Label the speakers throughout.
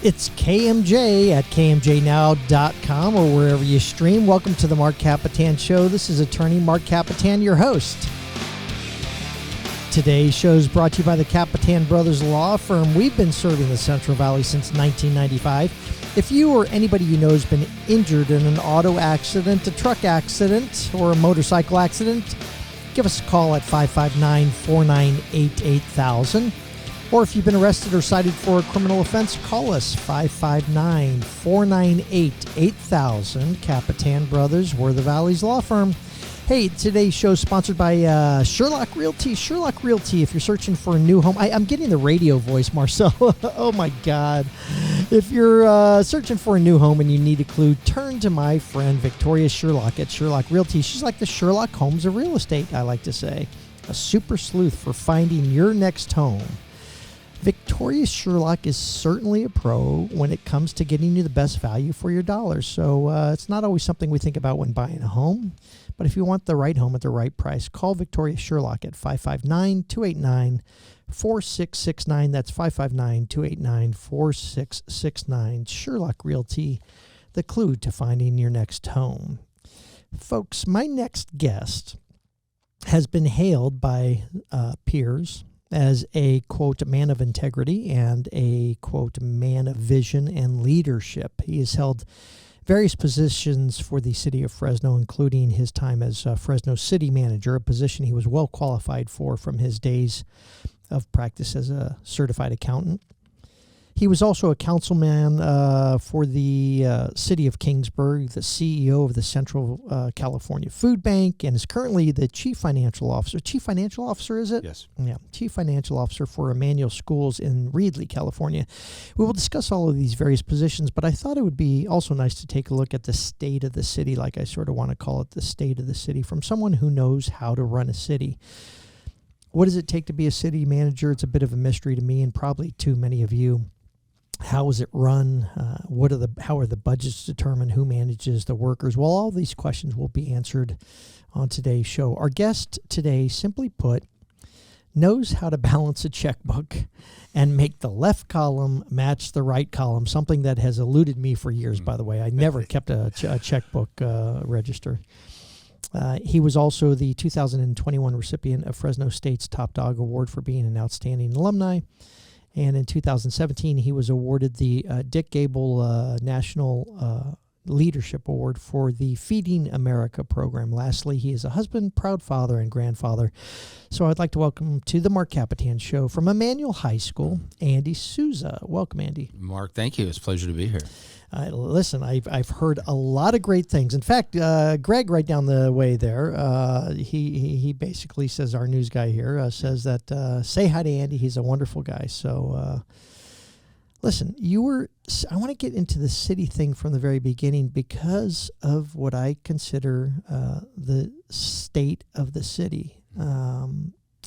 Speaker 1: It's KMJ at kmjnow.com or wherever you stream. Welcome to the MARC KAPETAN Show. This is attorney Mark Kapetan, your host. Today's show is brought to you by the Kapetan Brothers Law Firm. We've been serving the Central Valley since 1995. If you or anybody you know has been injured in an auto accident, a truck accident, or a motorcycle accident, give us a call at 559-498-8000. Or if you've been arrested or cited for a criminal offense, call us 559-498-8000. Kapetan Brothers, we're the Valley's law firm. Hey, today's show is sponsored by Sherlock Realty. Sherlock Realty, if you're searching for a new home. I'm getting the radio voice, Marcel. Oh, my God. If you're searching for a new home and you need a clue, turn to my friend Victoria Sherlock at Sherlock Realty. She's like the Sherlock Holmes of real estate, I like to say. A super sleuth for finding your next home. Victoria Sherlock is certainly a pro when it comes to getting you the best value for your dollars. So it's not always something we think about when buying a home. But if you want the right home at the right price, call Victoria Sherlock at 559-289-4669. That's 559-289-4669. Sherlock Realty, the clue to finding your next home. Folks, my next guest has been hailed by peers as a, quote, man of integrity and a, quote, man of vision and leadership. He has held various positions for the city of Fresno, including his time as Fresno City Manager, a position he was well qualified for from his days of practice as a certified accountant. He was also a councilman for the city of Kingsburg, the CEO of the Central California Food Bank, and is currently the Chief Financial Officer. Chief Financial Officer, is it?
Speaker 2: Yes.
Speaker 1: Yeah, Chief Financial Officer for Immanuel Schools in Reedley, California. We will discuss all of these various positions, but I thought it would be also nice to take a look at the state of the city, like I sort of want to call it the state of the city, from someone who knows how to run a city. What does it take to be a city manager? It's a bit of a mystery to me and probably to many of you. How is it run? How are the budgets determined? Who manages the workers? Well, all these questions will be answered on today's show. Our guest today, simply put, knows how to balance a checkbook and make the left column match the right column, something that has eluded me for years, by the way. I never kept a checkbook register. He was also the 2021 recipient of Fresno State's Top Dog Award for being an outstanding alumni. And in 2017, he was awarded the Dick Gable National Leadership Award for the Feeding America program. Lastly, he is a husband, proud father, and grandfather. So I'd like to welcome to the MARC KAPETAN Show from Immanuel High School, Andy Souza. Welcome, Andy.
Speaker 2: Mark, thank you. It's a pleasure to be here.
Speaker 1: Listen, I've heard a lot of great things. In fact, Greg, right down the way there, he basically says, our news guy here says that say hi to Andy. He's a wonderful guy. So listen, I want to get into the city thing from the very beginning because of what I consider the state of the city.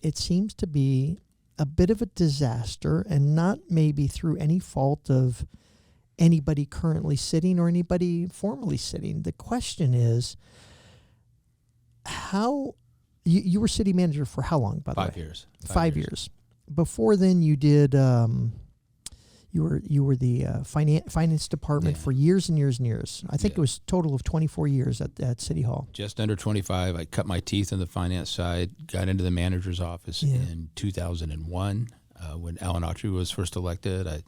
Speaker 1: It seems to be a bit of a disaster, and not maybe through any fault of anybody currently sitting or anybody formerly sitting. The question is, how you were city manager for how long, by the way?
Speaker 2: 5 years.
Speaker 1: 5 years. Before then, you did you were the finance department for years and years and years. I think it was a total of 24 years at City Hall.
Speaker 2: Just under 25. I cut my teeth on the finance side, got into the manager's office in 2001 when Alan Autry was first elected. I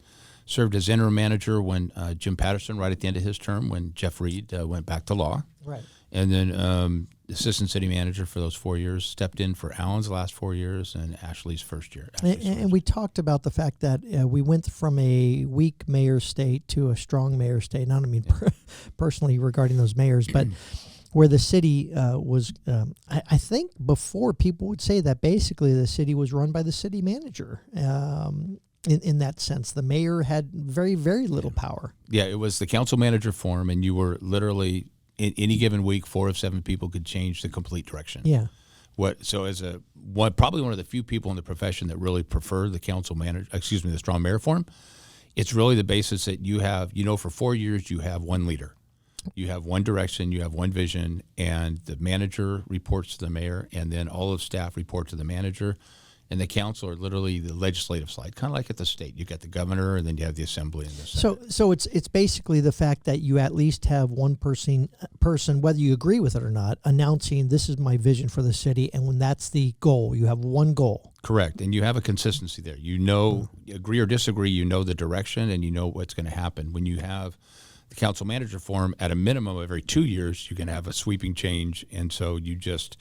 Speaker 2: served as interim manager when Jim Patterson, right at the end of his term, when Jeff Reed went back to law.
Speaker 1: Right.
Speaker 2: And then assistant city manager for those 4 years, stepped in for Alan's last 4 years and Ashley's first year.
Speaker 1: And we talked about the fact that we went from a weak mayor state to a strong mayor state. Not, I mean, personally regarding those mayors, but where the city was, I think before people would say that basically the city was run by the city manager. In that sense, the mayor had very, very little power.
Speaker 2: Yeah, it was the council manager form, and you were literally, in any given week, 4 of 7 people could change the complete direction.
Speaker 1: Yeah.
Speaker 2: So as probably one of the few people in the profession that really prefer the the strong mayor form, it's really the basis that you have, for 4 years you have one leader. You have one direction, you have one vision, and the manager reports to the mayor, and then all of staff report to the manager. And the council are literally the legislative side, kind of like at the state. You got the governor, and then you have the assembly and the Senate.
Speaker 1: So it's basically the fact that you at least have one person, whether you agree with it or not, announcing this is my vision for the city, and when that's the goal, you have one goal.
Speaker 2: Correct, and you have a consistency there. You know, agree or disagree, you know the direction, and you know what's going to happen. When you have the council manager forum, at a minimum of every 2 years, you can have a sweeping change, and so you just,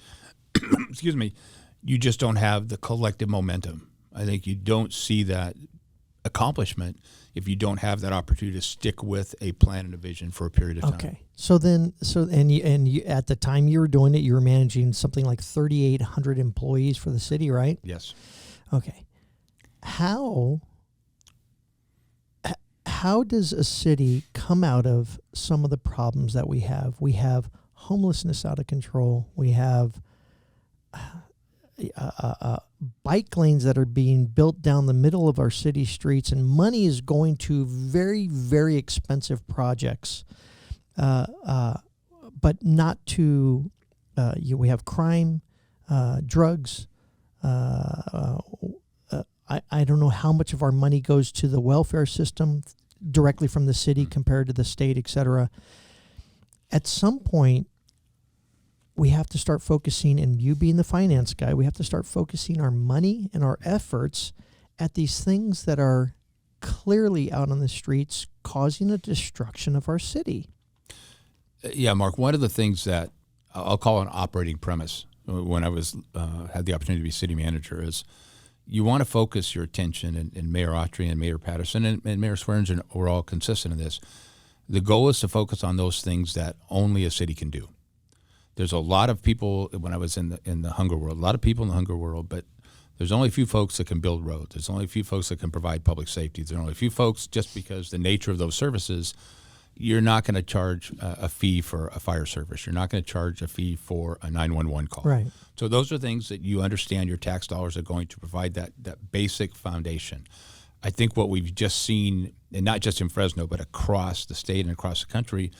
Speaker 2: excuse me, you just don't have the collective momentum. I think you don't see that accomplishment if you don't have that opportunity to stick with a plan and a vision for a period of time.
Speaker 1: Okay. You, at the time you were doing it, you were managing something like 3,800 employees for the city, right?
Speaker 2: Yes.
Speaker 1: Okay. How does a city come out of some of the problems that we have? We have homelessness out of control. We have bike lanes that are being built down the middle of our city streets, and money is going to very, very expensive projects, but not to. We have crime, drugs. I don't know how much of our money goes to the welfare system directly from the city compared to the state, et cetera. At some point, we have to start focusing, and you being the finance guy, we have to start focusing our money and our efforts at these things that are clearly out on the streets causing a destruction of our city.
Speaker 2: Yeah, Mark, one of the things that I'll call an operating premise when I was had the opportunity to be city manager is you want to focus your attention, and Mayor Autry and Mayor Patterson and Mayor Swearingen were all consistent in this. The goal is to focus on those things that only a city can do. There's a lot of people, when I was in the hunger world, a lot of people in the hunger world, but there's only a few folks that can build roads. There's only a few folks that can provide public safety. There's only a few folks, just because the nature of those services, you're not going to charge a fee for a fire service. You're not going to charge a fee for a 911 call.
Speaker 1: Right.
Speaker 2: So those are things that you understand your tax dollars are going to provide that basic foundation. I think what we've just seen, and not just in Fresno, but across the state and across the country,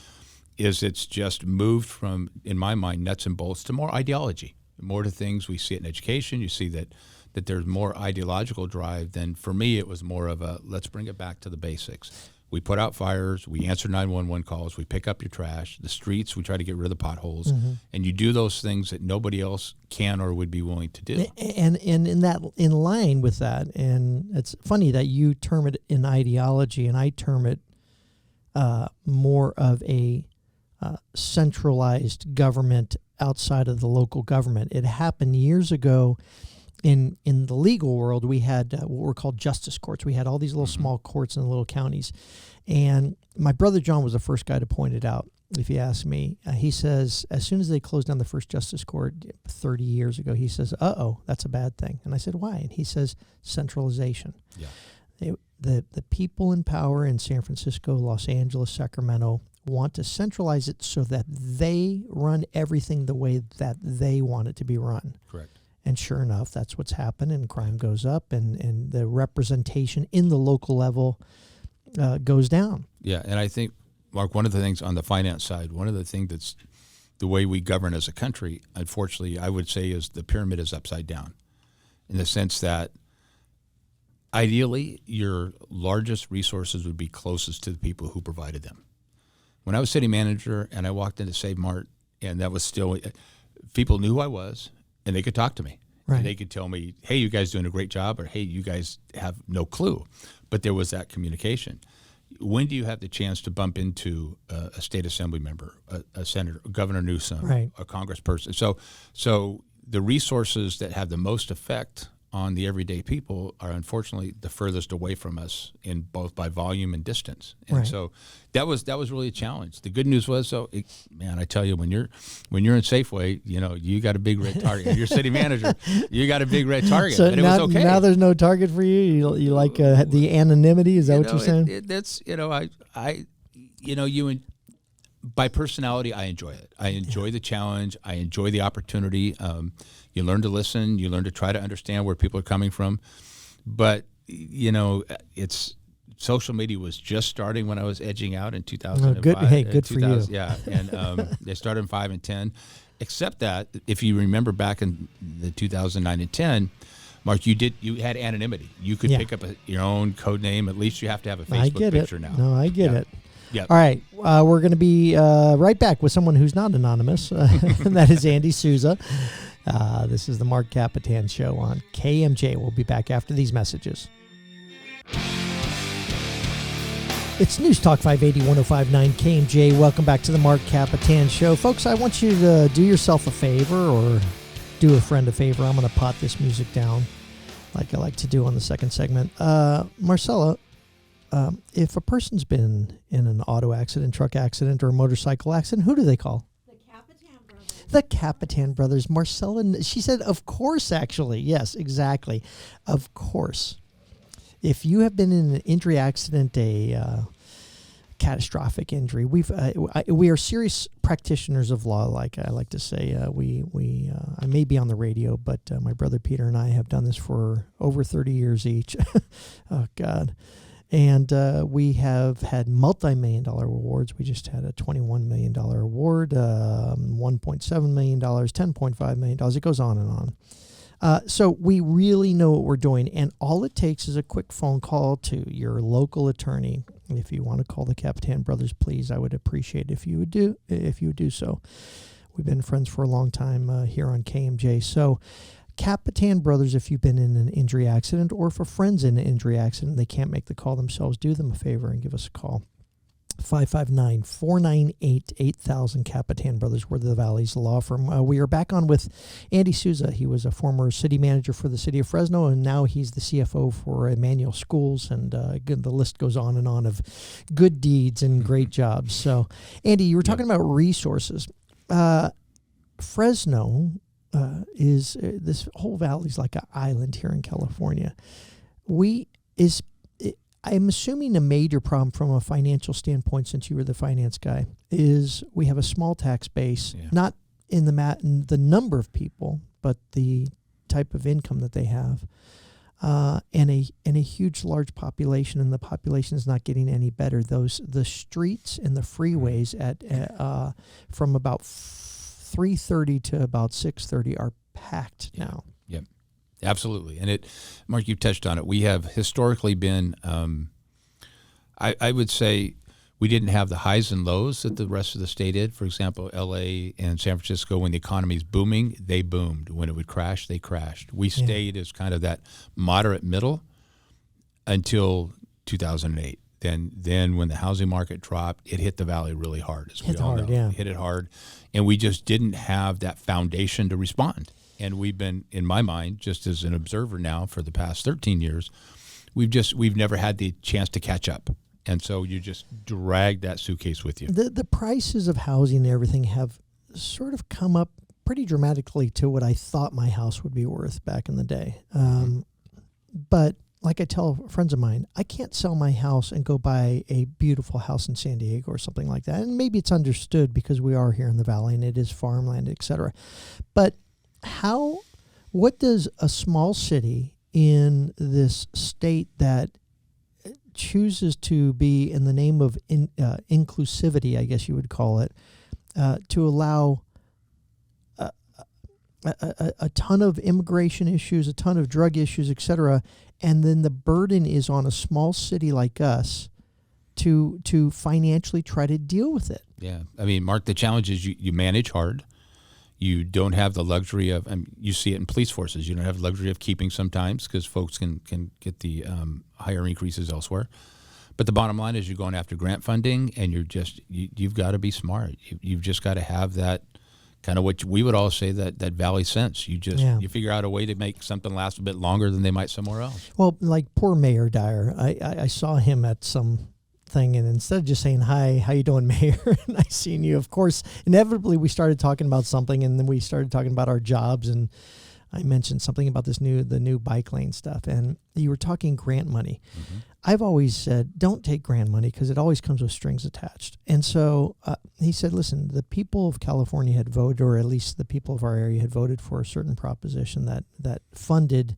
Speaker 2: is it's just moved from, in my mind, nuts and bolts to more ideology, more to things. We see it in education. You see that there's more ideological drive than, for me, it was more of a, let's bring it back to the basics. We put out fires, we answer 911 calls, we pick up your trash, the streets, we try to get rid of the potholes, and you do those things that nobody else can or would be willing to do.
Speaker 1: And in line with that, and it's funny that you term it an ideology, and I term it more of a centralized government outside of the local government. It happened years ago. In the legal world, we had what were called justice courts. We had all these little small courts in the little counties. And my brother John was the first guy to point it out, if you ask me. He says, as soon as they closed down the first justice court 30 years ago, he says, that's a bad thing. And I said, why? And he says, centralization. Yeah. The people in power in San Francisco, Los Angeles, Sacramento want to centralize it so that they run everything the way that they want it to be run.
Speaker 2: Correct.
Speaker 1: And sure enough, that's what's happened, and crime goes up, and the representation in the local level goes down. Yeah,
Speaker 2: and I think, Mark, one of the things on the finance side, one of the things that's the way we govern as a country, unfortunately, I would say, is the pyramid is upside down, in the sense that ideally your largest resources would be closest to the people who provided them. When I was city manager and I walked into Save Mart, and that was still, people knew who I was, and they could talk to me. Right. And they could tell me, hey, you guys doing a great job, or hey, you guys have no clue. But there was that communication. When do you have the chance to bump into a state assembly member, a senator, Governor Newsom, right, a congressperson? So the resources that have the most effect on the everyday people are unfortunately the furthest away from us, in both by volume and distance. And right, so that was really a challenge. The good news was, man, I tell you, when you're in Safeway, you got a big red target. You're city manager, you got a big red target.
Speaker 1: So
Speaker 2: but it was okay.
Speaker 1: Now there's no target for you. You like the anonymity? Is that what you're saying?
Speaker 2: That's by personality, I enjoy it. I enjoy the challenge. I enjoy the opportunity. You learn to listen. You learn to try to understand where people are coming from. But, it's social media was just starting when I was edging out in 2005.
Speaker 1: Good for you.
Speaker 2: Yeah, and they started in 5 and 10. Except that, if you remember back in the 2009 and 10, Mark, you had anonymity. You could pick up your own code name. At least you have to have a Facebook
Speaker 1: I get
Speaker 2: picture
Speaker 1: it.
Speaker 2: now.
Speaker 1: No, I get it.
Speaker 2: Yeah.
Speaker 1: All right. We're going to be right back with someone who's not anonymous. And that is Andy Souza. This is the Mark Kapetan Show on KMJ. We'll be back after these messages. It's News Talk 580 1059 KMJ. Welcome back to the Mark Kapetan Show. Folks, I want you to do yourself a favor or do a friend a favor. I'm going to pot this music down like I like to do on the second segment. Marcella, if a person's been in an auto accident, truck accident, or a motorcycle accident, who do they call?
Speaker 3: The Kapetan brothers.
Speaker 1: The Kapetan brothers. Marcella, she said, of course, actually. Yes, exactly. Of course. If you have been in an injury accident, a catastrophic injury, we are serious practitioners of law. Like I like to say, I may be on the radio, but my brother Peter and I have done this for over 30 years each. Oh God. And we have had multi-million-dollar awards. We just had a $21 million award, $1.7 million, $10.5 million. It goes on and on. So we really know what we're doing, and all it takes is a quick phone call to your local attorney. If you want to call the Kapetan brothers, please, I would appreciate it if you would do so. We've been friends for a long time here on KMJ. So Kapetan brothers, if you've been in an injury accident, or if a friend's in an injury accident, they can't make the call themselves, do them a favor and give us a call. 559-498-8000, Kapetan Brothers, Worth of the Valley's law firm. We are back on with Andy Souza. He was a former city manager for the city of Fresno, and now he's the CFO for Immanuel Schools, and the list goes on and on of good deeds and great jobs. So, Andy, you were talking about resources. Fresno is this whole valley's like an island here in California. I'm assuming a major problem from a financial standpoint, since you were the finance guy, is we have a small tax base, not in the number of people, but the type of income that they have, and a huge, large population, and the population is not getting any better. The streets and the freeways from about 3:30 to about 6:30 are packed now.
Speaker 2: Yep. Absolutely. And Mark, you've touched on it. We have historically been, I would say we didn't have the highs and lows that the rest of the state did. For example, LA and San Francisco, when the economy's booming, they boomed. When it would crash, they crashed. We stayed as kind of that moderate middle until 2008. Then when the housing market dropped, it hit the valley really hard, as we all know. It hit it hard. And we just didn't have that foundation to respond. And we've been, in my mind, just as an observer now for the past 13 years, we've never had the chance to catch up. And so you just drag that suitcase with you.
Speaker 1: The prices of housing and everything have sort of come up pretty dramatically to what I thought my house would be worth back in the day. But like I tell friends of mine, I can't sell my house and go buy a beautiful house in San Diego or something like that. And maybe it's understood because we are here in the valley and it is farmland, et cetera. But what does a small city in this state that chooses to be, in the name of inclusivity, I guess you would call it, to allow a ton of immigration issues, a ton of drug issues, et cetera, and then the burden is on a small city like us to financially try to deal with it?
Speaker 2: Yeah. I mean, Mark, the challenge is you manage hard. You don't have the luxury of, you see it in police forces, you don't have the luxury of keeping sometimes because folks can get the higher increases elsewhere. But the bottom line is you're going after grant funding, and you've got to be smart. You've just got to have that kind of what we would all say, that valley sense. You figure out a way to make something last a bit longer than they might somewhere else.
Speaker 1: Well, like poor Mayor Dyer, I saw him at some thing, and instead of just saying, hi, how you doing, Mayor, and I seen you, of course, inevitably we started talking about something, and then we started talking about our jobs, and I mentioned something about the new bike lane stuff, and you were talking grant money. Mm-hmm. I've always said, don't take grant money because it always comes with strings attached. And so he said, listen, the people of California had voted, or at least the people of our area had voted for a certain proposition that funded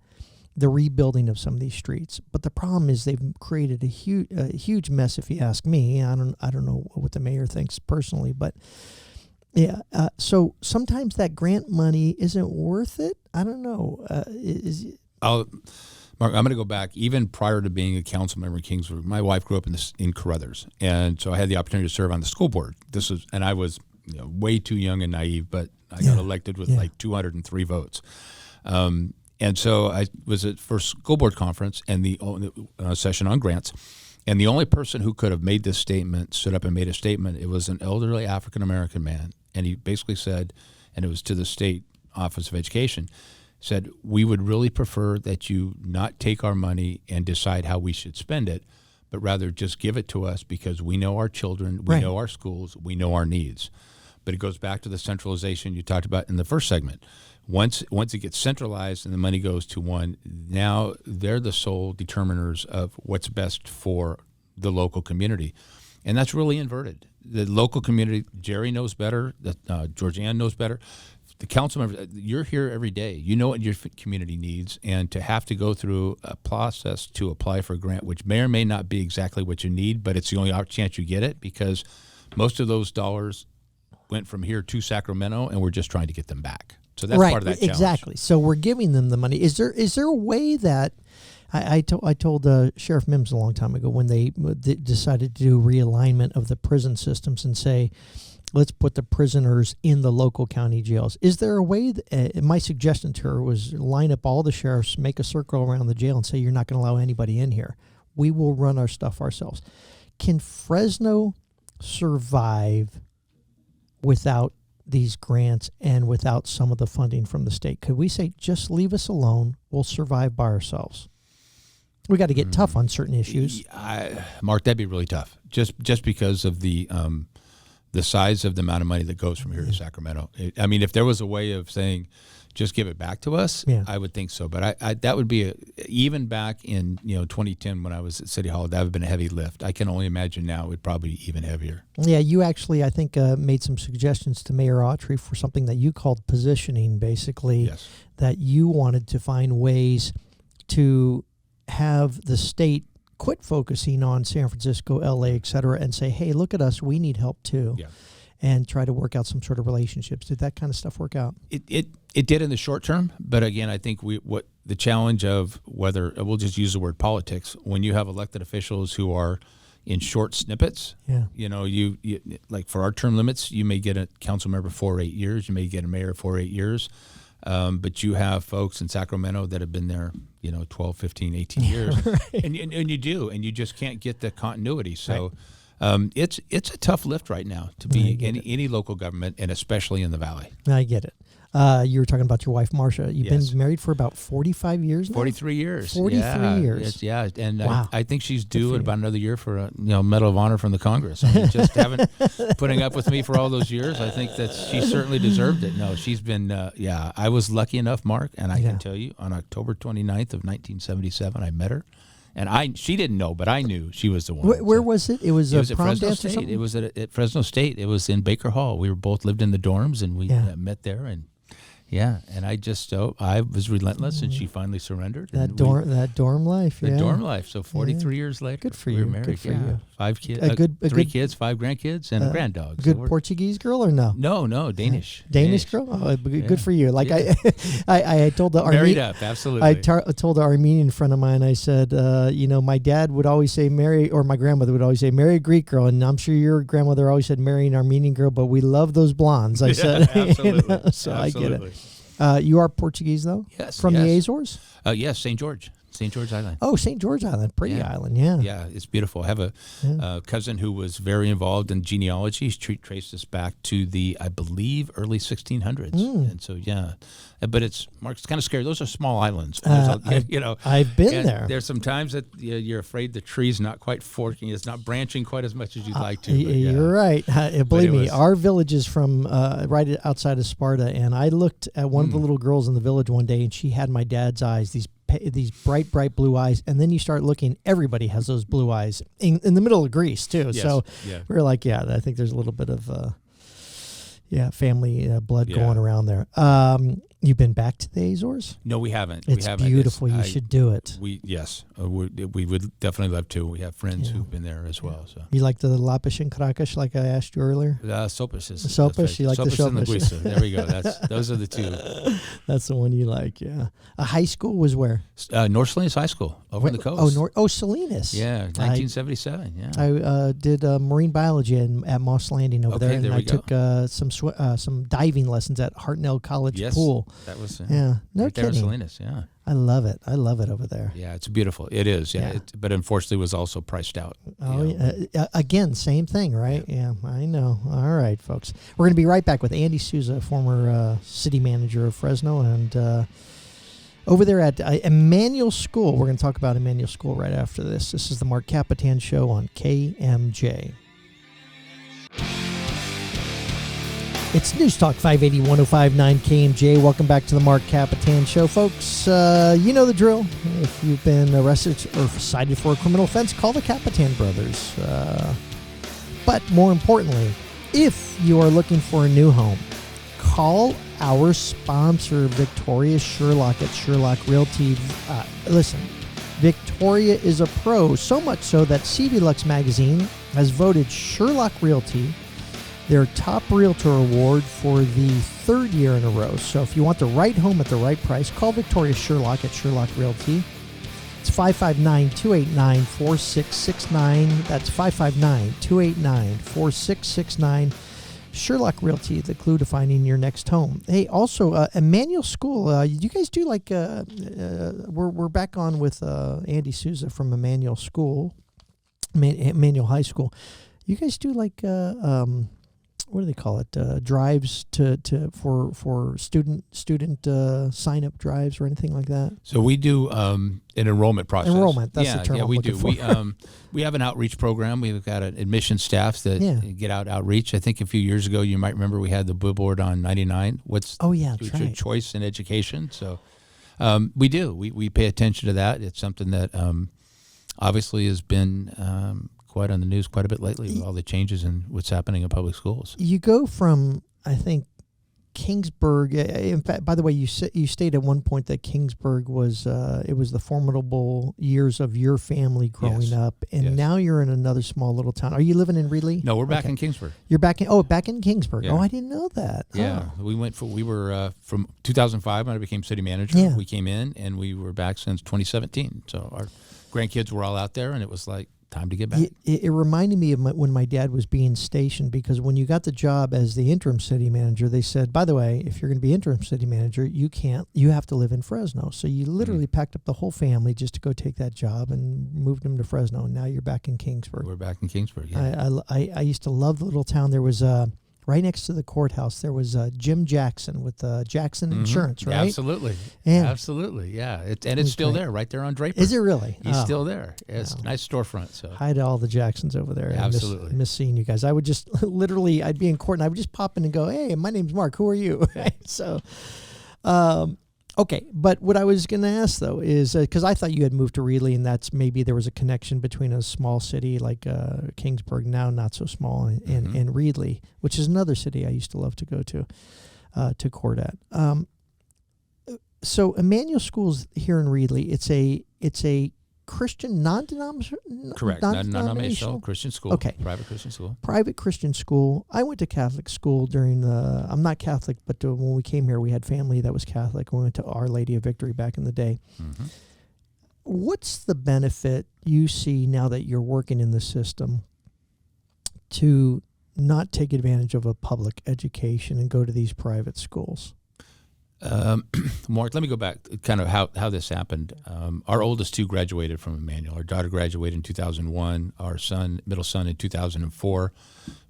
Speaker 1: the rebuilding of some of these streets. But the problem is they've created a huge mess, if you ask me. I don't know what the mayor thinks personally, but yeah. So sometimes that grant money isn't worth it. I don't know.
Speaker 2: Mark, I'm going to go back even prior to being a council member in Kingsburg. My wife grew up in Carruthers, and so I had the opportunity to serve on the school board. And I was way too young and naive, but I got elected with like 203 votes. And so I was at first school board conference and the session on grants, and the only person who could have made this statement stood up and made a statement. It was an elderly African-American man, and he basically said, and it was to the state Office of Education, said, we would really prefer that you not take our money and decide how we should spend it, but rather just give it to us because we know our children, we know our schools, we know our needs. But it goes back to the centralization you talked about in the first segment. Once it gets centralized and the money goes to one, now they're the sole determiners of what's best for the local community. And that's really inverted. The local community, Jerry knows better, Georgianne knows better. The council members, you're here every day. You know what your community needs, and to have to go through a process to apply for a grant, which may or may not be exactly what you need, but it's the only chance you get it because most of those dollars went from here to Sacramento, and we're just trying to get them back. So that's part of that challenge.
Speaker 1: Exactly. So we're giving them the money. Is there a way that I told Sheriff Mims a long time ago when they decided to do realignment of the prison systems and say, let's put the prisoners in the local county jails. Is there a way my suggestion to her was line up all the sheriffs, make a circle around the jail and say, you're not going to allow anybody in here. We will run our stuff ourselves. Can Fresno survive without these grants and without some of the funding from the state? Could we say, just leave us alone, we'll survive by ourselves? We got to get tough on certain issues.
Speaker 2: Mark, that'd be really tough. Just because of the size of the amount of money that goes from here to Sacramento. I mean, if there was a way of saying, just give it back to us, I would think so. But that would be even back in 2010 when I was at City Hall, that would have been a heavy lift. I can only imagine now it would probably be even heavier.
Speaker 1: Yeah, you actually, I think, made some suggestions to Mayor Autry for something that you called positioning, basically, that you wanted to find ways to have the state quit focusing on San Francisco, LA, et cetera, and say, hey, look at us, we need help too. Yeah. And try to work out some sort of relationships. Did that kind of stuff work out?
Speaker 2: It did in the short term, but again, I think what the challenge of whether, we'll just use the word politics, when you have elected officials who are in short snippets, you like for our term limits, you may get a council member for 8 years, you may get a mayor for 8 years, but you have folks in Sacramento that have been there, 12, 15, 18 years, and you do, and you just can't get the continuity. So it's a tough lift right now to be any local government, and especially in the Valley.
Speaker 1: I get it. You were talking about your wife, Marcia. You've been married for about 45 years now?
Speaker 2: 43 years.
Speaker 1: 43 years.
Speaker 2: And
Speaker 1: wow.
Speaker 2: I think she's due in about another year for a Medal of Honor from the Congress. I mean, just putting up with me for all those years, I think that she certainly deserved it. No, she's been, I was lucky enough, Mark, and I can tell you, on October 29th of 1977, I met her. And she didn't know, but I knew she was the one.
Speaker 1: Where was it? It was
Speaker 2: at
Speaker 1: prom
Speaker 2: Fresno
Speaker 1: dance
Speaker 2: State.
Speaker 1: or something?
Speaker 2: It was at Fresno State. It was in Baker Hall. We were both lived in the dorms, and we met there. And and I just I was relentless, and she finally surrendered.
Speaker 1: That dorm life.
Speaker 2: The dorm life. So 43 years later,
Speaker 1: good for you.
Speaker 2: We were married.
Speaker 1: Good for you.
Speaker 2: 5 kids, 3 kids, 5 grandkids, and a grand dog.
Speaker 1: A good Portuguese girl or no?
Speaker 2: No, Danish.
Speaker 1: Danish girl. Oh, good for you. Like I told the
Speaker 2: married up, absolutely.
Speaker 1: I told the Armenian friend of mine. I said, my dad would always say marry, or my grandmother would always say marry a Greek girl, and I'm sure your grandmother always said marry an Armenian girl, but we love those blondes. I said,
Speaker 2: absolutely.
Speaker 1: So
Speaker 2: absolutely.
Speaker 1: I get it. You are Portuguese though?
Speaker 2: Yes.
Speaker 1: From the Azores?
Speaker 2: Yes, St. George Island.
Speaker 1: Oh, St. George Island. Pretty island, yeah.
Speaker 2: Yeah, it's beautiful. I have a cousin who was very involved in genealogy. He traced us back to the, I believe, early 1600s. And so, but it's kind of scary. Those are small islands.
Speaker 1: I've been there.
Speaker 2: There's some times that you're afraid the tree's not quite forking. It's not branching quite as much as you'd like to.
Speaker 1: You're right. Believe me, our village is from right outside of Sparta, and I looked at one of the little girls in the village one day, and she had my dad's eyes, these bright blue eyes, and then you start looking, everybody has those blue eyes in the middle of Greece too.
Speaker 2: Yes.
Speaker 1: So we were like, I think there's a little bit of family blood going around there. You've been back to the Azores?
Speaker 2: No, we haven't.
Speaker 1: It's beautiful. You should do it.
Speaker 2: We would definitely love to. We have friends who've been there as well. So
Speaker 1: you like the Lapis and Caracas, like I asked you earlier?
Speaker 2: Sopas is
Speaker 1: Sopas. You like the
Speaker 2: Sopas and
Speaker 1: Sopas?
Speaker 2: Linguiça. There we go. Those are the two.
Speaker 1: That's the one you like. Yeah. A high school was where?
Speaker 2: North Salinas High School over on the coast.
Speaker 1: Salinas.
Speaker 2: Yeah, 1977. Yeah.
Speaker 1: I did marine biology at Moss Landing over there, and I took some diving lessons at Hartnell College pool.
Speaker 2: That was
Speaker 1: no
Speaker 2: right
Speaker 1: kidding.
Speaker 2: There in Salinas, yeah.
Speaker 1: I love it. I love it over there.
Speaker 2: Yeah, it's beautiful. It is, yeah. But unfortunately, was also priced out.
Speaker 1: Again, same thing, right? Yeah, I know. All right, folks. We're going to be right back with Andy Souza, former city manager of Fresno, and over there at Immanuel School. We're going to talk about Immanuel School right after this. This is the Mark Kapetan Show on KMJ. It's News Talk 580 1059 KMJ. Welcome back to the Mark Kapetan Show, folks. You know the drill. If you've been arrested or cited for a criminal offense, call the Kapetan brothers. But more importantly, if you are looking for a new home, call our sponsor, Victoria Sherlock at Sherlock Realty. Listen, Victoria is a pro, so much so that CV Lux magazine has voted Sherlock Realty their top realtor award for the third year in a row. So if you want the right home at the right price, call Victoria Sherlock at Sherlock Realty. It's 559-289-4669. That's 559-289-4669. Sherlock Realty, the clue to finding your next home. Hey, also, Immanuel School, you guys do like, we're back on with Andy Souza from Immanuel School, Immanuel High School. You guys do like, what do they call it? Drives for student sign up drives or anything like that.
Speaker 2: So we do an enrollment process.
Speaker 1: Enrollment, that's the term I'm looking for.
Speaker 2: We have an outreach program. We've got an admission staff that get out outreach. I think a few years ago, you might remember we had the billboard on 99. What's your choice in education? So we do. We pay attention to that. It's something that obviously has been quite on the news quite a bit lately with all the changes in what's happening in public schools.
Speaker 1: You go from, I think, Kingsburg. In fact, by the way, you stated at one point that Kingsburg was it was the formidable years of your family growing up, and now you're in another small little town. Are you living in Reedley?
Speaker 2: No, we're back in Kingsburg.
Speaker 1: You're back in Kingsburg. Yeah. Oh, I didn't know that.
Speaker 2: Yeah, we were from 2005 when I became city manager. Yeah. We came in and we were back since 2017. So our grandkids were all out there, and it was like, time to get back.
Speaker 1: It reminded me of when my dad was being stationed, because when you got the job as the interim city manager, they said, by the way, if you're going to be interim city manager, you have to live in Fresno. So you literally packed up the whole family just to go take that job and moved them to Fresno. And now you're back in Kingsburg.
Speaker 2: We're back in Kingsburg. Yeah.
Speaker 1: I used to love the little town. There was right next to the courthouse, there was Jim Jackson with Jackson Insurance, right?
Speaker 2: Absolutely. Absolutely, yeah. It's still there, right there on Draper.
Speaker 1: Is it really?
Speaker 2: He's still there. It's a nice storefront. So
Speaker 1: hi to all the Jacksons over there.
Speaker 2: Absolutely.
Speaker 1: I miss seeing you guys. I would just literally, I'd be in court and I would just pop in and go, hey, my name's Mark. Who are you? So, okay, but what I was going to ask, though, is because I thought you had moved to Reedley, and that's maybe there was a connection between a small city like Kingsburg, now not so small, and Reedley, which is another city I used to love to go to court at. So Immanuel Schools here in Reedley, it's a Christian non-denominational?
Speaker 2: Correct. Non-denominational Christian school.
Speaker 1: Okay.
Speaker 2: Private Christian school.
Speaker 1: Private Christian school. I went to Catholic school I'm not Catholic, but when we came here, we had family that was Catholic. We went to Our Lady of Victory back in the day. Mm-hmm. What's the benefit you see now that you're working in the system to not take advantage of a public education and go to these private schools?
Speaker 2: Mark, let me go back kind of how this happened. Our oldest two graduated from Immanuel. Our daughter graduated in 2001. Our middle son in 2004.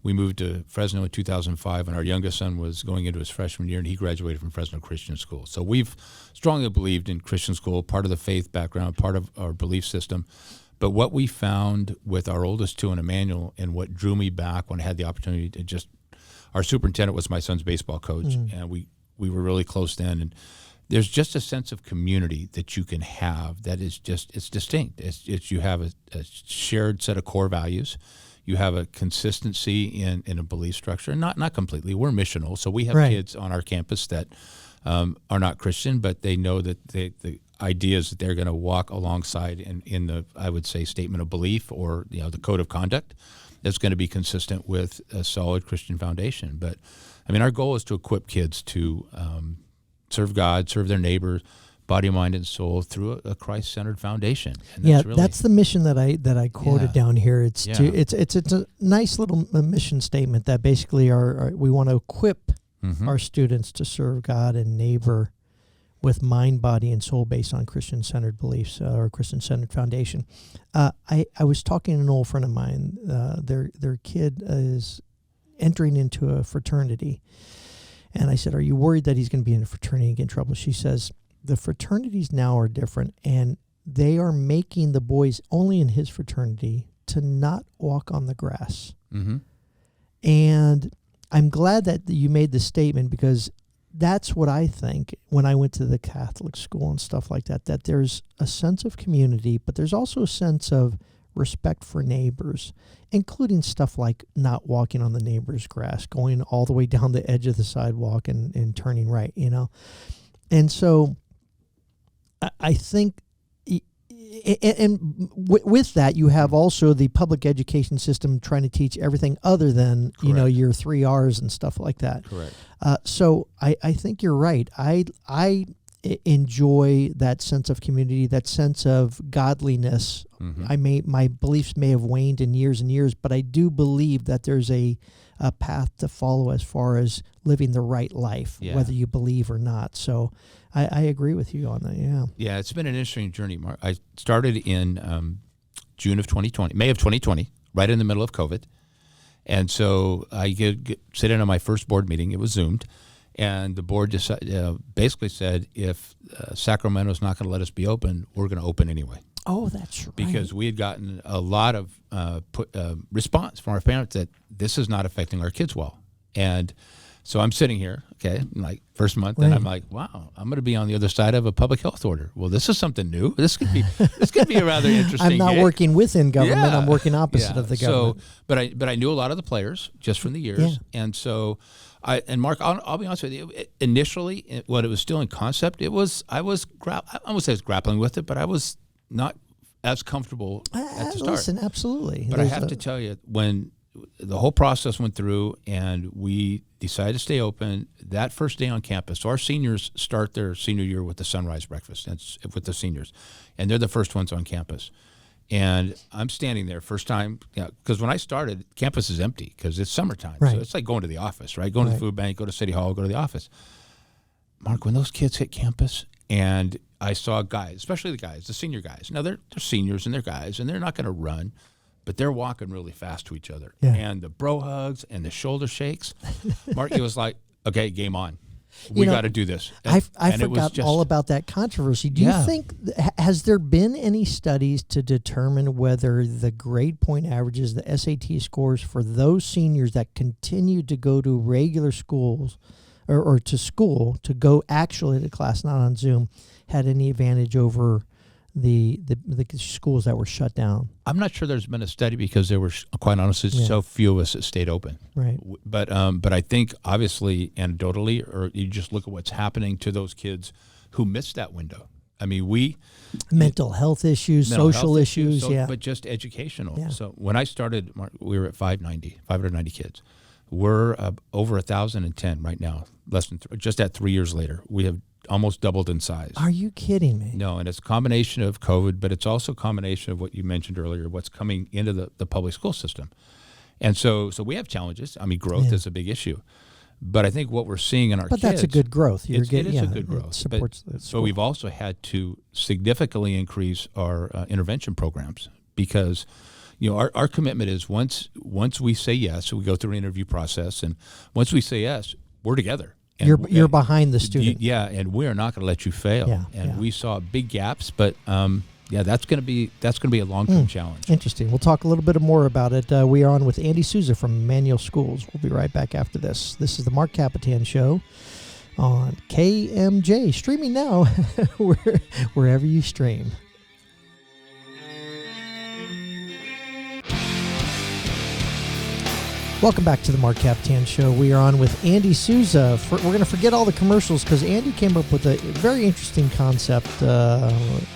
Speaker 2: We moved to Fresno in 2005, and our youngest son was going into his freshman year, and he graduated from Fresno Christian School. So we've strongly believed in Christian school, part of the faith background, part of our belief system. But what we found with our oldest two in Immanuel, and what drew me back when I had the opportunity to our superintendent was my son's baseball coach, and we were really close then, and there's just a sense of community that you can have that is it's distinct. It's you have a shared set of core values. You have a consistency in a belief structure, not completely. We're missional, so we have kids on our campus that are not Christian, but they know that the idea is that they're going to walk alongside in the, I would say, statement of belief or the code of conduct that's going to be consistent with a solid Christian foundation. But I mean, our goal is to equip kids to serve God, serve their neighbors, body, mind, and soul through a Christ-centered foundation. And
Speaker 1: that's the mission that I quoted down here. It's a nice little mission statement that basically we want to equip our students to serve God and neighbor with mind, body, and soul based on Christian-centered beliefs or Christian-centered foundation. I was talking to an old friend of mine. Their kid is entering into a fraternity. And I said, are you worried that he's going to be in a fraternity and get in trouble? She says, the fraternities now are different, and they are making the boys only in his fraternity to not walk on the grass.
Speaker 2: Mm-hmm.
Speaker 1: And I'm glad that you made the statement, because that's what I think when I went to the Catholic school and stuff like that, that there's a sense of community, but there's also a sense of respect for neighbors, including stuff like not walking on the neighbor's grass, going all the way down the edge of the sidewalk and turning right, And so I think, and with that, you have also the public education system trying to teach everything other than, your 3 R's and stuff like that.
Speaker 2: Correct.
Speaker 1: So I think you're right. I enjoy that sense of community, that sense of godliness.
Speaker 2: Mm-hmm.
Speaker 1: My beliefs may have waned in years and years, but I do believe that there's a path to follow as far as living the right life, whether you believe or not. So I agree with you on that. Yeah.
Speaker 2: Yeah, it's been an interesting journey, Mark. I started in June of 2020, May of 2020, right in the middle of COVID. And so I sit in on my first board meeting. It was Zoomed. And the board basically said, if Sacramento's not going to let us be open, we're going to open anyway.
Speaker 1: Oh, that's right.
Speaker 2: Because we had gotten a lot of response from our parents that this is not affecting our kids well. And so I'm sitting here, like first month, and I'm like, wow, I'm going to be on the other side of a public health order. Well, this is something new. This could be a rather interesting.
Speaker 1: I'm not working within government.
Speaker 2: Yeah.
Speaker 1: I'm working opposite of the government.
Speaker 2: So, but I knew a lot of the players just from the years, and so. Mark, I'll be honest with you. Initially, when it was still in concept, I won't say I was grappling with it, but I was not as comfortable at the start.
Speaker 1: Listen, absolutely.
Speaker 2: But I have to tell you, when the whole process went through and we decided to stay open, that first day on campus, so our seniors start their senior year with the sunrise breakfast. That's with the seniors, and they're the first ones on campus. And I'm standing there first time, because when I started, campus is empty because it's summertime.
Speaker 1: Right.
Speaker 2: So it's like going to the office, right? Going to the food bank, go to City Hall, go to the office. Mark, when those kids hit campus and I saw guys, especially the senior guys. Now, they're seniors and they're guys, and they're not going to run, but they're walking really fast to each other. Yeah. And the bro hugs and the shoulder shakes. Mark, it was like, okay, game on. We got to do this.
Speaker 1: And I forgot all about that controversy. Do you think, has there been any studies to determine whether the grade point averages, the SAT scores for those seniors that continue to go to regular schools or to school, to go actually to class, not on Zoom, had any advantage over the schools that were shut down?
Speaker 2: I'm not sure there's been a study because there were, quite honestly, so few of us that stayed open.
Speaker 1: Right.
Speaker 2: But I think obviously anecdotally, or you just look at what's happening to those kids who missed that window. I mean,
Speaker 1: mental health issues, social issues,
Speaker 2: but just educational.
Speaker 1: Yeah.
Speaker 2: So when I started, Mark, we were at 590 kids. We're over 1,010 right now. Just at 3 years later, we have almost doubled in size.
Speaker 1: Are you kidding me?
Speaker 2: No, and it's a combination of COVID, but it's also a combination of what you mentioned earlier, what's coming into the public school system. And so we have challenges. I mean, growth is a big issue. But I think what we're seeing in our kids...
Speaker 1: But that's a good growth.
Speaker 2: It is a good growth.
Speaker 1: Supports the
Speaker 2: so we've also had to significantly increase our intervention programs because... our commitment is once we say yes, we go through an interview process, and once we say yes, we're together. And
Speaker 1: you're behind the student.
Speaker 2: And we are not going to let you fail. We saw big gaps, but that's going to be a long-term challenge.
Speaker 1: Interesting. We'll talk a little bit more about it. We are on with Andy Souza from Immanuel Schools. We'll be right back after this. This is the MARC KAPETAN Show on KMJ, streaming now wherever you stream. Welcome back to the MARC KAPETAN Show. We are on with Andy Souza. We're going to forget all the commercials because Andy came up with a very interesting concept.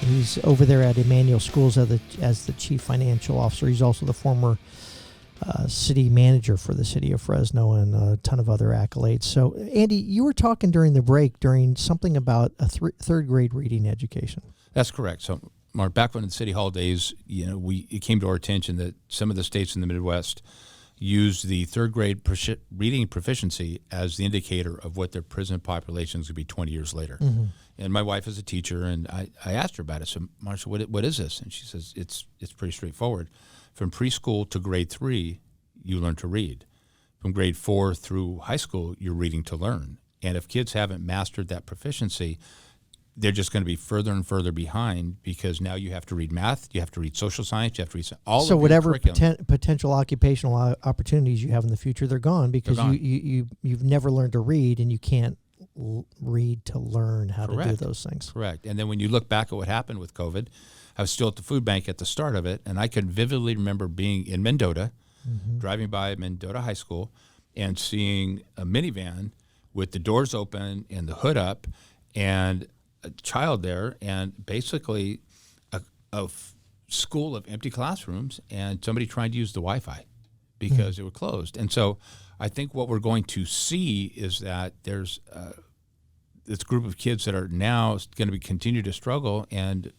Speaker 1: He's over there at Immanuel Schools as the Chief Financial Officer. He's also the former city manager for the city of Fresno and a ton of other accolades. So, Andy, you were talking during the break during something about a third grade reading education.
Speaker 2: That's correct. So, Mark, back when in the City Hall days, it came to our attention that some of the states in the Midwest used the third grade reading proficiency as the indicator of what their prison populations would be 20 years later. Mm-hmm. And my wife is a teacher, and I asked her about it. So, Marcia, what is this? And she says, it's pretty straightforward. From preschool to grade 3, you learn to read. From grade 4 through high school, you're reading to learn. And if kids haven't mastered that proficiency, they're just going to be further and further behind because now you have to read math, you have to read social science, you have to read all of your
Speaker 1: whatever
Speaker 2: curriculum.
Speaker 1: Potential occupational opportunities you have in the future, they're gone because you've never learned to read and you can't read to learn how to do those things.
Speaker 2: Correct. And then when you look back at what happened with COVID, I was still at the food bank at the start of it, and I can vividly remember being in Mendota, driving by Mendota High School, and seeing a minivan with the doors open and the hood up and a child there, and basically a school of empty classrooms and somebody trying to use the Wi-Fi because they were closed. And so I think what we're going to see is that there's this group of kids that are now going to continue to struggle, and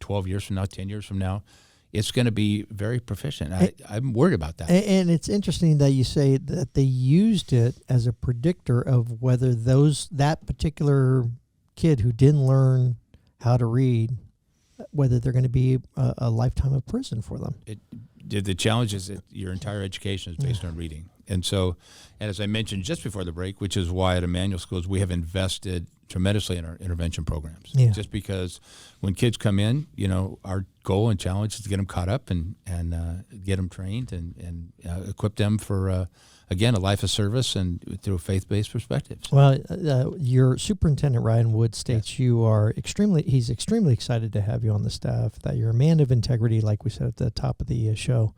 Speaker 2: 12 years from now, 10 years from now, it's going to be very proficient. I'm worried about that.
Speaker 1: And it's interesting that you say that they used it as a predictor of whether that particular kid who didn't learn how to read, whether they're going to be a lifetime of prison for them.
Speaker 2: The challenge is that your entire education is based on reading. And so, and as I mentioned just before the break, which is why at Immanuel Schools we have invested tremendously in our intervention programs. Yeah. Just because when kids come in, our goal and challenge is to get them caught up and get them trained and equip them for, again, a life of service and through a faith-based perspective.
Speaker 1: Well, your superintendent, Ryan Wood, states he's extremely excited to have you on the staff, that you're a man of integrity, like we said at the top of the show,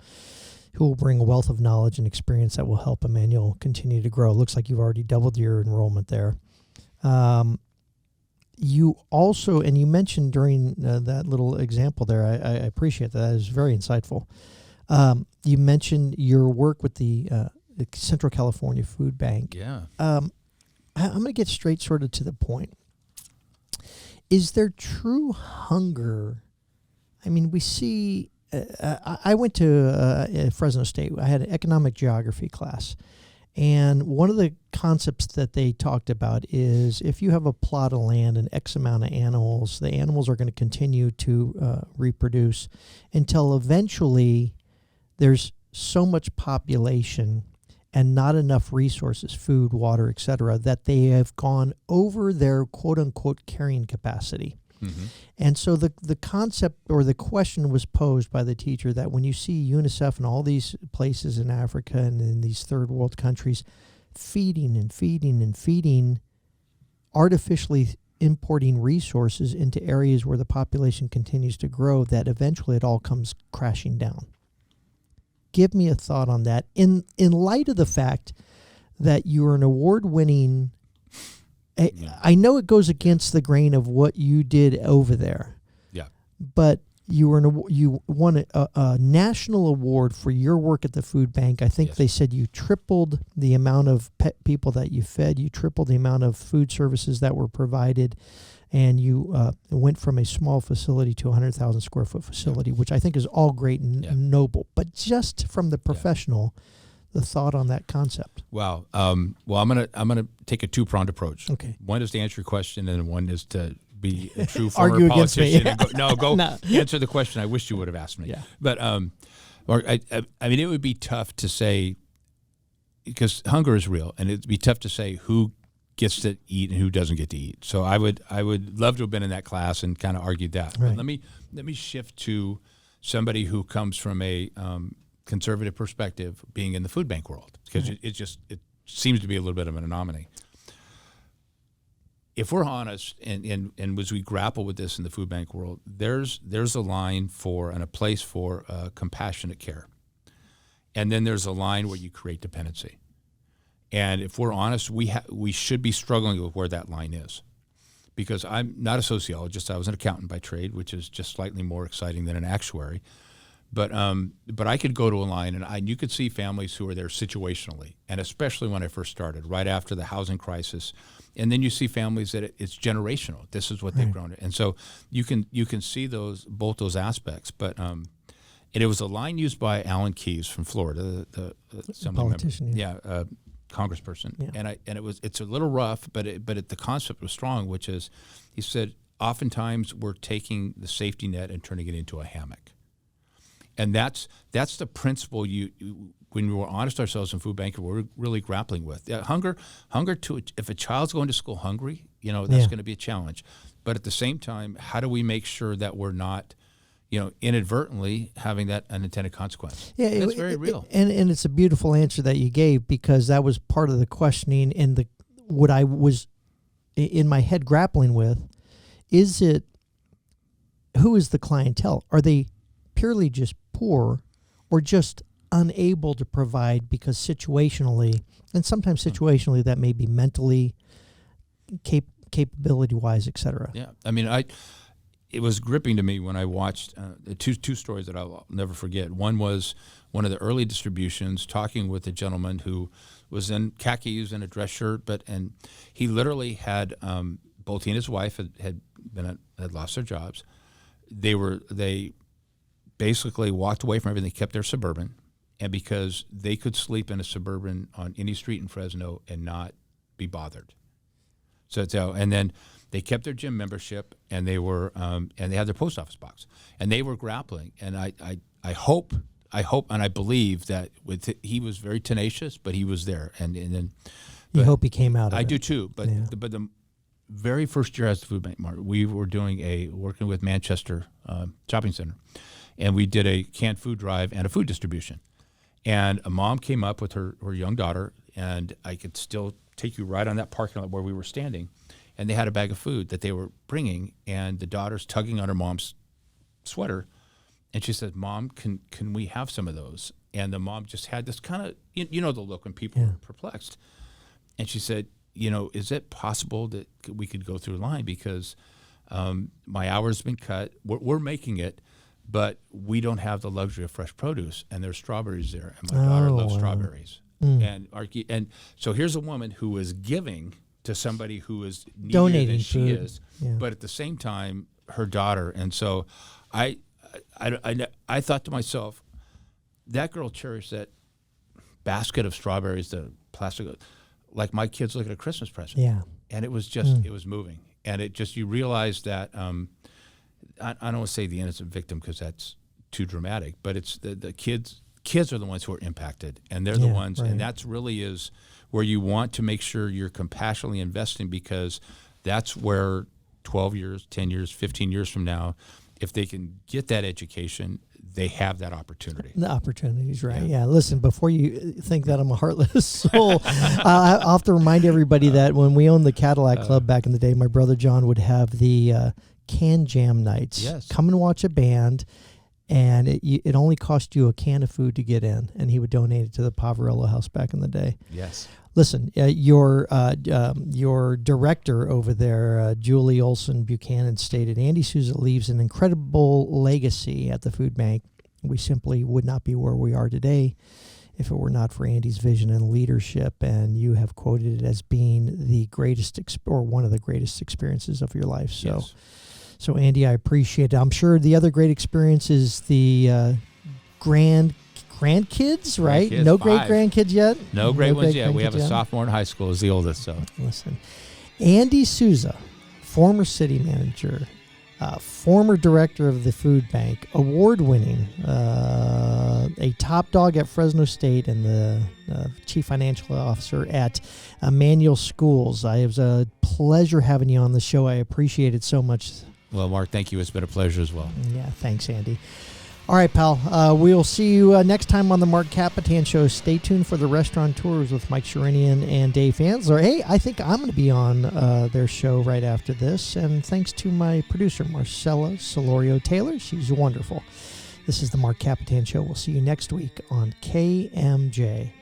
Speaker 1: who will bring a wealth of knowledge and experience that will help Immanuel continue to grow. It looks like you've already doubled your enrollment there. You also, and you mentioned during that little example there, I appreciate that. That is very insightful. You mentioned your work with the Central California Food Bank.
Speaker 2: Yeah.
Speaker 1: I'm going to get straight sort of to the point. Is there true hunger? I mean, we see, I went to Fresno State. I had an economic geography class. And one of the concepts that they talked about is if you have a plot of land and X amount of animals, the animals are going to continue to reproduce until eventually there's so much population and not enough resources, food, water, etc., that they have gone over their quote-unquote carrying capacity. Mm-hmm. And so the concept or the question was posed by the teacher that when you see UNICEF and all these places in Africa and in these third world countries feeding and feeding and feeding, artificially importing resources into areas where the population continues to grow, that eventually it all comes crashing down. Give me a thought on that in light of the fact that you are an award-winning. I know it goes against the grain of what you did over there. Yeah. But you won a national award for your work at the food bank. I think they said you tripled the amount of pet people that you fed. You tripled the amount of food services that were provided. And you went from a small facility to a 100,000 square foot facility, which I think is all great and noble. But just from the professional, the thought on that concept.
Speaker 2: Wow. Well, I'm gonna take a two-pronged approach.
Speaker 1: Okay.
Speaker 2: One is to answer your question, and one is to be a true former politician. And go answer the question I wish you would have asked me.
Speaker 1: Yeah.
Speaker 2: But Mark, I mean, it would be tough to say, because hunger is real, and it'd be tough to say who gets to eat and who doesn't get to eat. So I would love to have been in that class and kind of argued that. Right. But let me shift to somebody who comes from a conservative perspective, being in the food bank world, because it seems to be a little bit of an anomaly. If we're honest, and as we grapple with this in the food bank world, there's a line for and a place for compassionate care. and then there's a line where you create dependency. And if we're honest, we should be struggling with where that line is. Because I'm not a sociologist. I was an accountant by trade, which is just slightly more exciting than an actuary. But I could go to a line, and you could see families who are there situationally, and especially when I first started, right after the housing crisis. And then you see families that it's generational. This is what they've grown to. And so you can see both those aspects. But and it was a line used by Alan Keyes from Florida, the
Speaker 1: politician,
Speaker 2: congressperson,
Speaker 1: yeah.
Speaker 2: And it's a little rough, but the concept was strong, which is, he said, oftentimes we're taking the safety net and turning it into a hammock, and that's the principle when we're honest ourselves in food banking, we're really grappling with hunger. If a child's going to school hungry, that's going to be a challenge, but at the same time, how do we make sure that we're not inadvertently having that unintended consequence?
Speaker 1: Yeah,
Speaker 2: it's very real.
Speaker 1: And it's a beautiful answer that you gave, because that was part of the questioning and what I was in my head grappling with. Who is the clientele? Are they purely just poor, or just unable to provide because situationally, and sometimes situationally that may be mentally, capability-wise, et cetera?
Speaker 2: Yeah, I mean, it was gripping to me when I watched two stories that I'll never forget. One was one of the early distributions, talking with a gentleman who was in khakis and a dress shirt, and he literally had both he and his wife had lost their jobs. They basically walked away from everything. They kept their Suburban, and because they could sleep in a Suburban on any street in Fresno and not be bothered. And then they kept their gym membership, and they were and they had their post office box, and they were grappling. And I hope and I believe that he was very tenacious, but he was there. And then
Speaker 1: you hope he came out of it.
Speaker 2: I do too. But the very first year as the food bank, Mark, we were working with Manchester Shopping Center, and we did a canned food drive and a food distribution. And a mom came up with her young daughter, and I could still take you right on that parking lot where we were standing. And they had a bag of food that they were bringing, and the daughter's tugging on her mom's sweater, and she said, "Mom, can we have some of those?" And the mom just had this kind of, the look when people are perplexed. And she said, "Is it possible that we could go through a line, because my hour's been cut. We're making it, but we don't have the luxury of fresh produce, and there's strawberries there, and my daughter loves strawberries." And so here's a woman who is giving to somebody who is needier than she is, but at the same time, her daughter. And so I thought to myself, that girl cherished that basket of strawberries, the plastic, like my kids look at a Christmas present.
Speaker 1: Yeah.
Speaker 2: And it was just, it was moving. And it just, you realize that, I don't want to say the innocent victim, because that's too dramatic, but it's the kids are the ones who are impacted, and they're the ones, and that's really is where you want to make sure you're compassionately investing, because that's where 12 years, 10 years, 15 years from now, if they can get that education, they have that opportunity.
Speaker 1: The opportunities, right? Yeah. Listen, before you think that I'm a heartless soul, I'll have to remind everybody that when we owned the Cadillac Club back in the day, my brother John would have the can jam nights.
Speaker 2: Yes.
Speaker 1: Come and watch a band. And it only cost you a can of food to get in, and he would donate it to the Poverello House back in the day.
Speaker 2: Yes.
Speaker 1: Listen, your director over there, Julie Olson Buchanan, stated, "Andy Souza leaves an incredible legacy at the food bank. We simply would not be where we are today if it were not for Andy's vision and leadership." And you have quoted it as being the greatest or one of the greatest experiences of your life. So.
Speaker 2: Yes.
Speaker 1: So, Andy, I appreciate it. I'm sure the other great experience is the grandkids, right?
Speaker 2: Grandkids,
Speaker 1: no
Speaker 2: 5.
Speaker 1: great-grandkids yet?
Speaker 2: No great ones yet. We have a sophomore in high school is the oldest. So
Speaker 1: listen, Andy Souza, former city manager, former director of the food bank, award-winning, a top dog at Fresno State, and the chief financial officer at Immanuel Schools. It was a pleasure having you on the show. I appreciate it so much.
Speaker 2: Well, Mark, thank you. It's been a pleasure as well.
Speaker 1: Yeah, thanks, Andy. All right, pal. We'll see you next time on the MARC KAPETAN Show. Stay tuned for the restaurant tours with Mike Sherinian and Dave Fansler. Hey, I think I'm going to be on their show right after this. And thanks to my producer, Marcella Solorio Taylor. She's wonderful. This is the Mark Kapetan Show. We'll see you next week on KMJ.